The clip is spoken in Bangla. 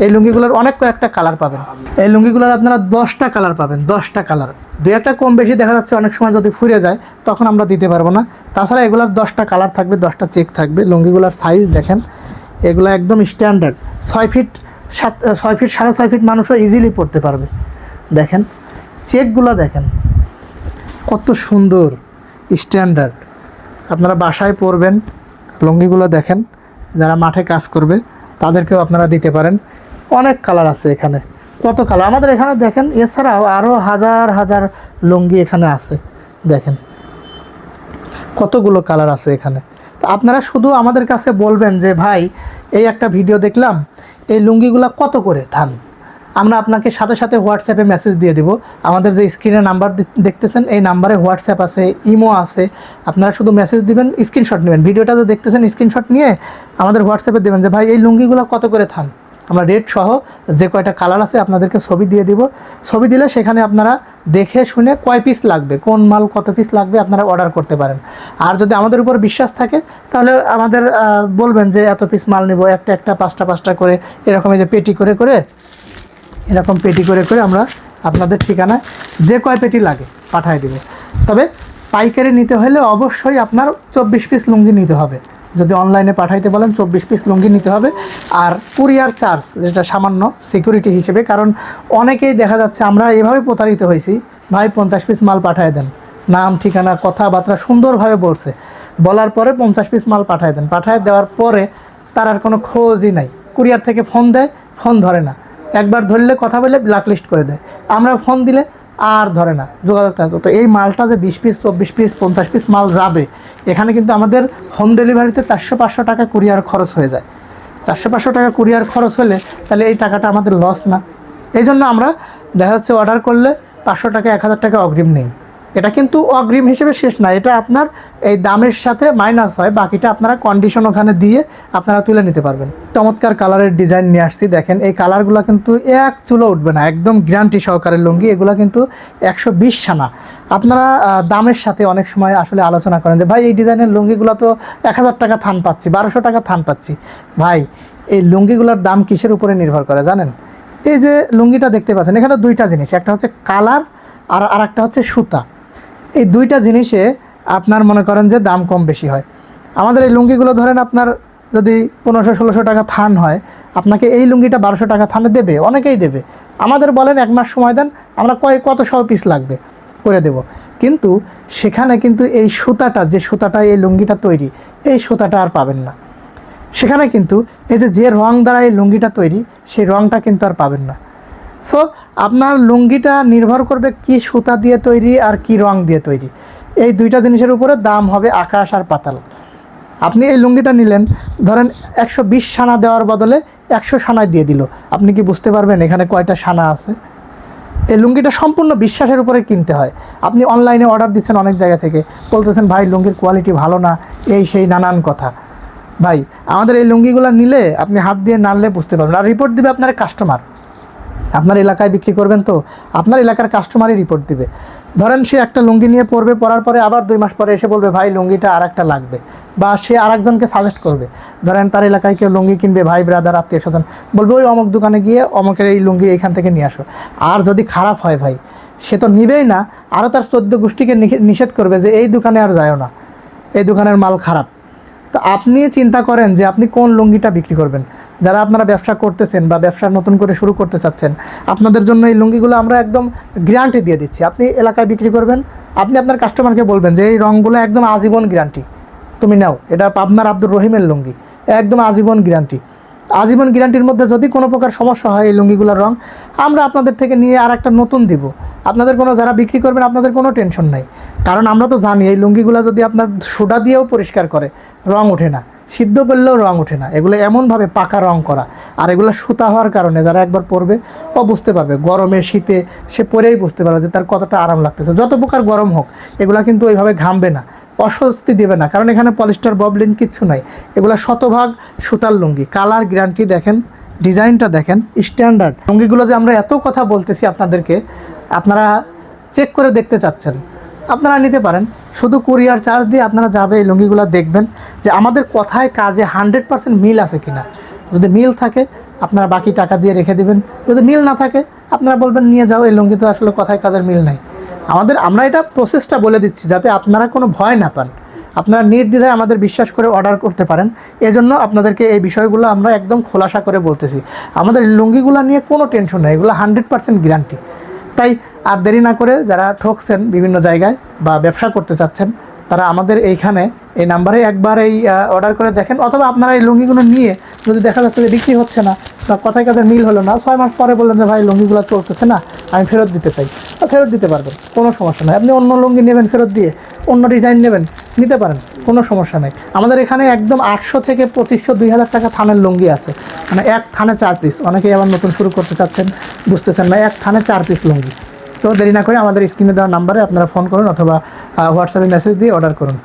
এই লুঙ্গিগুলোর অনেক কয়েকটা কালার পাবেন। এই লুঙ্গিগুলোর আপনারা 10টা কালার পাবেন, 10টা কালার। দু একটা কম বেশি দেখা যাচ্ছে অনেক সময় যদি ফুরে যায় তখন আমরা দিতে পারবো না। তাছাড়া এগুলোর 10টা কালার থাকবে, 10টা চেক থাকবে। লুঙ্গিগুলোর সাইজ দেখেন, এগুলো একদম স্ট্যান্ডার্ড। 6 ফিট 6.5 ফিট মানুষও ইজিলি পরতে পারবে। দেখেন চেকগুলো দেখেন কত সুন্দর, স্ট্যান্ডার্ড। আপনারা বাসায় পরবেন। লুঙ্গিগুলো দেখেন, যারা মাঠে কাজ করবে তাদেরকেও আপনারা দিতে পারেন। অনেক কালার আছে এখানে, কত কালার আমাদের এখানে দেখেন। এছাড়াও আরও হাজার হাজার লুঙ্গি এখানে আছে, দেখেন কতগুলো কালার আছে এখানে। তো আপনারা শুধু আমাদের কাছে বলবেন যে ভাই এই একটা ভিডিও দেখলাম, এই লুঙ্গিগুলো কত করে থান, আমরা আপনাকে সাথে সাথে হোয়াটসঅ্যাপে মেসেজ দিয়ে দিব। আমাদের যে স্ক্রিনে নাম্বার দেখতেছেন এই নাম্বারে হোয়াটসঅ্যাপ আছে, ইমো আছে। আপনারা শুধু মেসেজ দিবেন, স্ক্রিনশট নেবেন, ভিডিওটা যে দেখতেছেন স্ক্রিনশট নিয়ে আমাদের হোয়াটসঅ্যাপে দেবেন যে ভাই এই লুঙ্গিগুলো কত করে থান। আমরা রেট সহ যে কয়টা কালার আছে আপনাদেরকে ছবি দিয়ে দিব। ছবি দিলে সেখানে আপনারা দেখে শুনে কয় পিস লাগবে, কোন মাল কত পিস লাগবে আপনারা অর্ডার করতে পারেন। আর যদি আমাদের উপর বিশ্বাস থাকে তাহলে আমাদের বলবেন যে এত পিস মাল নেব, একটা একটা 5টা করে এরকম এই যে পেটি করে করে, এরকম পেটি করে করে আমরা আপনাদের ঠিকানায় যে কয় পেটি লাগে পাঠিয়ে দেব। তবে পাইকারি নিতে হলে অবশ্যই আপনার 24 পিস লুঙ্গি নিতে হবে। যদি অনলাইনে পাঠাইতে বলেন 24 পিস লুঙ্গি নিতে হবে। আর কুরিয়ার চার্জ যেটা সামান্য সিকিউরিটি হিসেবে, কারণ অনেকেই দেখা যাচ্ছে আমরা এভাবে প্রতারিত হয়েছি, ভাই 50 পিস মাল পাঠিয়ে দেন, নাম ঠিকানা কথাবার্তা সুন্দরভাবে বলছে, বলার পরে 50 পিস মাল পাঠিয়ে দেন। পাঠিয়ে দেওয়ার পরে তার আর কোনো খোঁজই নাই। কুরিয়ার থেকে ফোন দেয়, ফোন ধরে না, একবার ধরলে কথা বলে ব্ল্যাকলিস্ট করে দেয়। আমরা ফোন দিলে আর ধরে না, যোগাযোগ থাকে। তো এই মালটা যে 20 পিস 24 পিস 50 পিস মাল যাবে, এখানে কিন্তু আমাদের হোম ডেলিভারিতে 400-500 টাকা কুরিয়ার খরচ হয়ে যায়। 400-500 টাকা কুরিয়ার খরচ হলে তাহলে এই টাকাটা আমাদের লস না। এই জন্য আমরা দেখা যাচ্ছে অর্ডার করলে 500 টাকা 1000 টাকা অগ্রিম নেই। এটা কিন্তু অগ্রিম হিসেবে শেষ না, এটা আপনার এই দামের সাথে মাইনাস হয়, বাকিটা আপনারা কন্ডিশন ওখানে দিয়ে আপনারা তুলে নিতে পারবেন। চমৎকার কালারের ডিজাইন নিয়ে আসছি, দেখেন এই কালারগুলো কিন্তু এক চুলো উঠবে না, একদম গ্যারান্টি সহকারে লুঙ্গি। এগুলো কিন্তু 120 সানা। আপনারা দামের সাথে অনেক সময় আসলে আলোচনা করেন যে ভাই এই ডিজাইনের লুঙ্গিগুলো তো 1000 টাকা থান পাচ্ছি, 1200 টাকা থান পাচ্ছি। ভাই এই লুঙ্গিগুলোর দাম কিসের উপরে নির্ভর করে জানেন? এই যে লুঙ্গিটা দেখতে পাচ্ছেন এখানে দুইটা জিনিস, একটা হচ্ছে কালার আর একটা হচ্ছে সুতা। এই দুইটা জিনিসে আপনার মনে করেন যে দাম কম বেশি হয়। আমাদের এই লুঙ্গিগুলো ধরেন আপনার যদি 1500-1600 টাকা থান হয়, আপনাকে এই লুঙ্গিটা 1200 টাকা থানে দেবে, অনেকেই দেবে। আমাদের বলেন 1 মাস সময় দেন, আমরা কত শো পিস লাগবে করে দেব। কিন্তু সেখানে কিন্তু এই সুতাটা, যে সুতাটা এই লুঙ্গিটা তৈরি, এই সুতাটা আর পাবেন না। সেখানে কিন্তু এই যে রং দ্বারা এই লুঙ্গিটা তৈরি, সেই রংটা কিন্তু আর পাবেন না। সো আপনার লুঙ্গিটা নির্ভর করবে কি সুতা দিয়ে তৈরি আর কি রং দিয়ে তৈরি। এই দুইটা জিনিসের উপরে দাম হবে আকাশ আর পাতাল। আপনি এই লুঙ্গিটা নিলেন, ধরেন 120 সানা দেওয়ার বদলে 100 সানায় দিয়ে দিল, আপনি কি বুঝতে পারবেন এখানে কয়টা সানা আছে? এই লুঙ্গিটা সম্পূর্ণ বিশ্বাসের উপরে কিনতে হয়। আপনি অনলাইনে অর্ডার দিচ্ছেন অনেক জায়গা থেকে, বলতেছেন ভাই লুঙ্গির কোয়ালিটি ভালো না, এই সেই নানান কথা। ভাই আমাদের এই লুঙ্গিগুলো নিলে আপনি হাত দিয়ে নাড়লে বুঝতে পারবেন। আর রিপোর্ট দিবে আপনার কাস্টমার। আপনার এলাকায় বিক্রি করবেন তো আপনার এলাকার কাস্টমারই রিপোর্ট দিবে। ধরেন সে একটা লুঙ্গি নিয়ে পরবে, পরার পরে আবার 2 মাস পরে এসে বলবে ভাই লুঙ্গিটা আর একটা লাগবে, বা সে আরেকজনকে সাজেস্ট করবে। ধরেন তার এলাকায় কেউ লুঙ্গি কিনবে, ভাই ব্রাদার আত্মীয় স্বজন, বলবে ওই অমুক দোকানে গিয়ে অমুকের এই লুঙ্গি এইখান থেকে নিয়ে আসো। আর যদি খারাপ হয় ভাই, সে তো নিবেই না, আরও তার 14 গোষ্ঠীকে নিষেধ করবে যে এই দোকানে আর যায়ও না, এই দোকানের মাল খারাপ। তো আপনি চিন্তা করেন যে আপনি কোন লুঙ্গিটা বিক্রি করবেন। যারা আপনারা ব্যবসা করতেছেন বা ব্যবসা নতুন করে শুরু করতে চাচ্ছেন, আপনাদের জন্য এই লুঙ্গিগুলো আমরা একদম গ্যারান্টি দিয়ে দিচ্ছি। আপনি এলাকায় বিক্রি করবেন, আপনি আপনার কাস্টমারকে বলবেন যে এই রঙগুলো একদম আজীবন গ্যারান্টি, তুমি নাও, এটা পাবনার আব্দুর রহিমের লুঙ্গি, একদম আজীবন গ্যারান্টি। আজীবন গ্যারান্টির মধ্যে যদি কোনো প্রকার সমস্যা হয় এই লুঙ্গিগুলোর রং, আমরা আপনাদের থেকে নিয়ে আর একটা নতুন দিব। আপনাদের কোনো, যারা বিক্রি করবেন আপনাদের কোনো টেনশন নাই। কারণ আমরা তো জানি এই লুঙ্গিগুলো যদি আপনার সোডা দিয়েও পরিষ্কার করে রং ওঠে না, সিদ্ধ করলেও রং ওঠে না। এগুলো এমনভাবে পাকা রং করা, আর এগুলো সুতা হওয়ার কারণে যারা একবার পরবে ও বুঝতে পারবে, গরমে শীতে সে পরেই বুঝতে পারবে যে তার কতটা আরাম লাগতেছে। যত প্রকার গরম হোক এগুলো কিন্তু ওইভাবে ঘামবে না, অস্বস্তি দেবে না, কারণ এখানে পলিস্টার ববলিন কিচ্ছু নাই। এগুলো শতভাগ সুতার লুঙ্গি। কালার গ্যারান্টি দেখেন, ডিজাইনটা দেখেন, স্ট্যান্ডার্ড লুঙ্গিগুলো। যে আমরা এত কথা বলতেছি আপনাদেরকে, আপনারা চেক করে দেখতে চাচ্ছেন, আপনারা নিতে পারেন। শুধু কুরিয়ার চার্জ দিয়ে আপনারা যাবে, এই লুঙ্গিগুলো দেখবেন যে আমাদের কথায় কাজে 100% মিল আছে কিনা। যদি মিল থাকে আপনারা বাকি টাকা দিয়ে রেখে দিবেন। যদি মিল না থাকে আপনারা বলবেন নিয়ে যাও, এই লুঙ্গি তো আসলে কথায় কাজের মিল নাই। আমরা এটা প্রসেসটা বলে দিচ্ছি যাতে আপনারা কোনো ভয় না পান, আপনারা নির্দ্বিধায় আমাদের বিশ্বাস করে অর্ডার করতে পারেন। এজন্য আপনাদেরকে এই বিষয়গুলো আমরা একদম খোলাসা করে বলতেছি। আমাদের লুঙ্গিগুলো নিয়ে কোনো টেনশন নেই, এগুলো 100% গ্যারান্টি। তাই আর দেরি না করে যারা ঠকছেন বিভিন্ন জায়গায় বা ব্যবসা করতে চাচ্ছেন, তারা আমাদের এইখানে এই নাম্বারে একবার এই অর্ডার করে দেখেন, অথবা আপনারা এই লুঙ্গিগুলো নিয়ে যদি দেখা যাচ্ছে যে বিক্রি হচ্ছে না বা কথায় কাজের মিল হলো না, 6 মাস পরে বললেন যে ভাই লুঙ্গিগুলো চলতেছে না, আমি ফেরত দিতে চাই, তো ফেরত দিতে পারবেন, কোনো সমস্যা নয়। আপনি অন্য লুঙ্গি নেবেন ফেরত দিয়ে, অন্য ডিজাইন নেবেন, নিতে পারেন, কোনো সমস্যা নেই। আমাদের এখানে একদম 800 থেকে 2500 2000 টাকা থানের লুঙ্গি আছে, মানে এক থানে 4 পিস। অনেকেই আবার নতুন শুরু করতে চাচ্ছেন, বুঝতেছেন না, এক থানে 4 পিস লুঙ্গি। তো দেরি না করে আমাদের স্ক্রিনে দেওয়া নাম্বারে আপনারা ফোন করুন অথবা হোয়াটসঅ্যাপে মেসেজ দিয়ে অর্ডার করুন।